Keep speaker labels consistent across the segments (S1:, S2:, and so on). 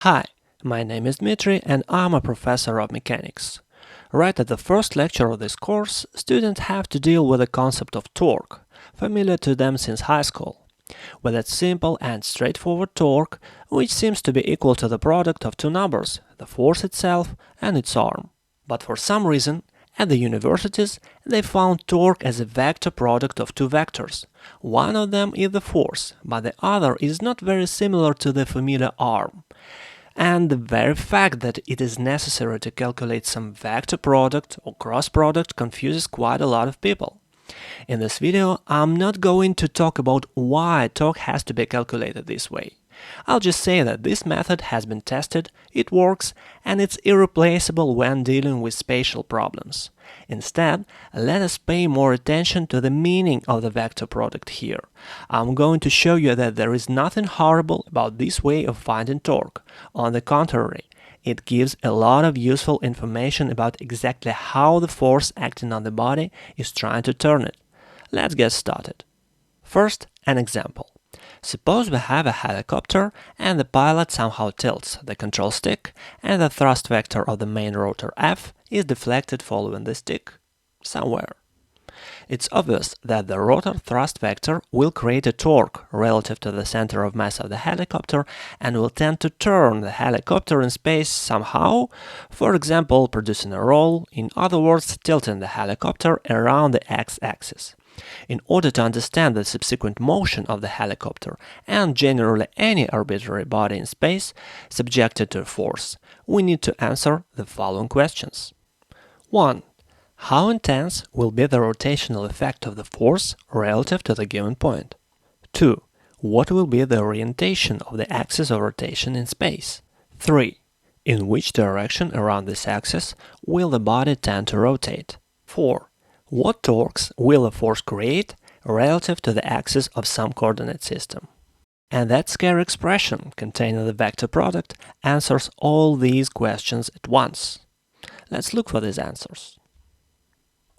S1: Hi, my name is Dmitry and I'm a professor of mechanics. Right at the first lecture of this course, students have to deal with the concept of torque, familiar to them since high school. With that simple and straightforward torque, which seems to be equal to the product of two numbers, the force itself and its arm. But for some reason, at the universities, they found torque as a vector product of two vectors. One of them is the force, but the other is not very similar to the familiar arm. And the very fact that it is necessary to calculate some vector product or cross product confuses quite a lot of people. In this video, I'm not going to talk about why torque has to be calculated this way. I'll just say that this method has been tested, it works, and it's irreplaceable when dealing with spatial problems. Instead, let us pay more attention to the meaning of the vector product here. I'm going to show you that there is nothing horrible about this way of finding torque. On the contrary, it gives a lot of useful information about exactly how the force acting on the body is trying to turn it. Let's get started. First, an example. Suppose we have a helicopter and the pilot somehow tilts the control stick and the thrust vector of the main rotor F is deflected following the stick somewhere. It's obvious that the rotor thrust vector will create a torque relative to the center of mass of the helicopter and will tend to turn the helicopter in space somehow, for example, producing a roll, in other words, tilting the helicopter around the x-axis. In order to understand the subsequent motion of the helicopter and generally any arbitrary body in space subjected to a force, we need to answer the following questions. 1. How intense will be the rotational effect of the force relative to the given point? 2. What will be the orientation of the axis of rotation in space? 3. In which direction around this axis will the body tend to rotate? 4. What torques will a force create relative to the axis of some coordinate system? And that scary expression containing the vector product answers all these questions at once. Let's look for these answers.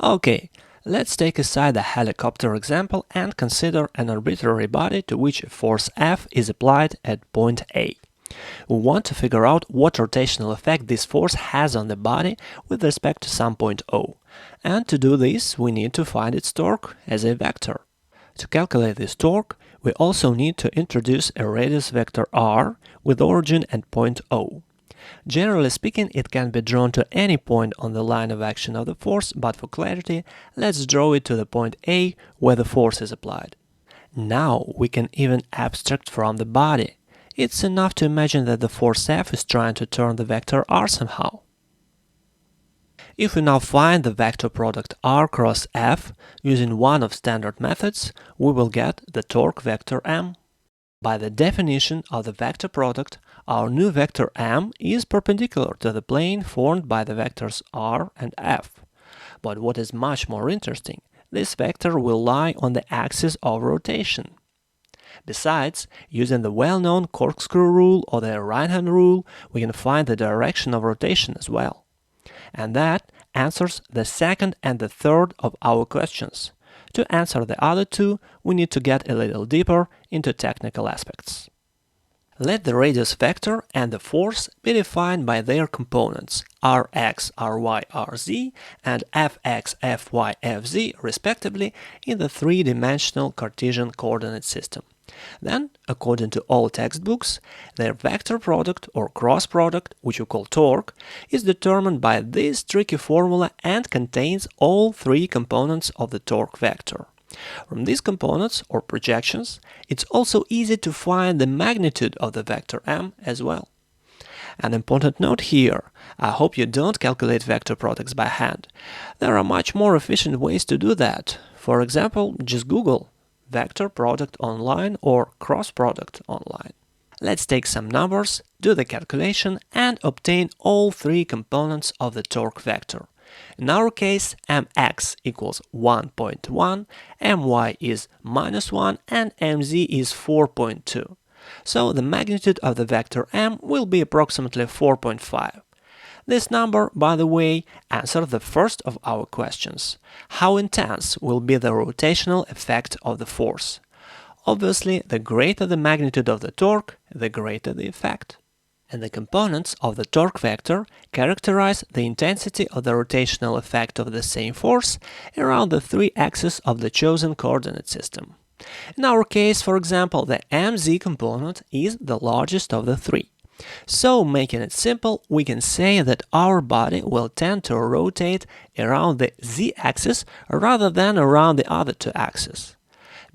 S1: Okay, let's take aside the helicopter example and consider an arbitrary body to which a force F is applied at point A. We want to figure out what rotational effect this force has on the body with respect to some point O. And to do this, we need to find its torque as a vector. To calculate this torque, we also need to introduce a radius vector r with origin at point O. Generally speaking, it can be drawn to any point on the line of action of the force, but for clarity, let's draw it to the point A where the force is applied. Now we can even abstract from the body. It's enough to imagine that the force F is trying to turn the vector r somehow. If we now find the vector product r cross F using one of standard methods, we will get the torque vector m. By the definition of the vector product, our new vector m is perpendicular to the plane formed by the vectors r and f. But what is much more interesting, this vector will lie on the axis of rotation. Besides, using the well-known corkscrew rule or the right-hand rule, we can find the direction of rotation as well. And that answers the second and the third of our questions. To answer the other two, we need to get a little deeper into technical aspects. Let the radius vector and the force be defined by their components rx, ry, rz and fx, fy, fz respectively in the three-dimensional Cartesian coordinate system. Then, according to all textbooks, their vector product or cross product, which we call torque, is determined by this tricky formula and contains all three components of the torque vector. From these components or projections, it's also easy to find the magnitude of the vector m as well. An important note here, I hope you don't calculate vector products by hand. There are much more efficient ways to do that. For example, just Google vector product online or cross product online. Let's take some numbers, do the calculation and obtain all three components of the torque vector. In our case, mx equals 1.1, my is -1 and mz is 4.2. So the magnitude of the vector m will be approximately 4.5. This number, by the way, answers the first of our questions. How intense will be the rotational effect of the force? Obviously, the greater the magnitude of the torque, the greater the effect. and the components of the torque vector characterize the intensity of the rotational effect of the same force around the three axes of the chosen coordinate system. In our case, for example, the mz component is the largest of the three. So, making it simple, we can say that our body will tend to rotate around the z-axis rather than around the other two axes.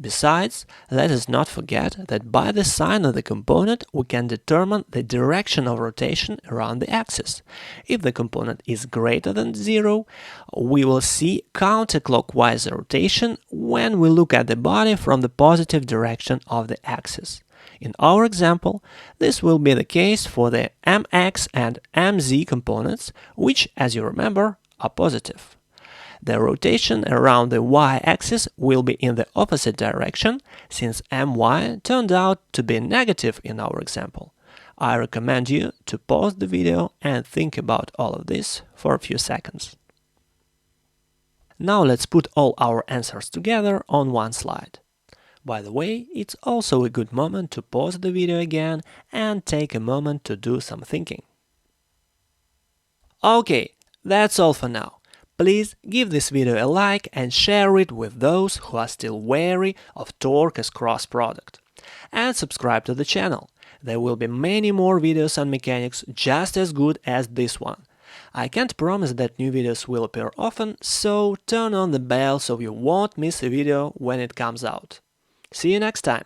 S1: Besides, let us not forget that by the sign of the component we can determine the direction of rotation around the axis. If the component is greater than 0, we will see counterclockwise rotation when we look at the body from the positive direction of the axis. In our example, this will be the case for the mx and mz components, which, as you remember, are positive. The rotation around the y-axis will be in the opposite direction, since my turned out to be negative in our example. I recommend you to pause the video and think about all of this for a few seconds. Now let's put all our answers together on one slide. By the way, it's also a good moment to pause the video again and take a moment to do some thinking. Okay, that's all for now. Please give this video a like and share it with those who are still wary of torque as cross product. And subscribe to the channel. There will be many more videos on mechanics just as good as this one. I can't promise that new videos will appear often, so turn on the bell so you won't miss a video when it comes out. See you next time!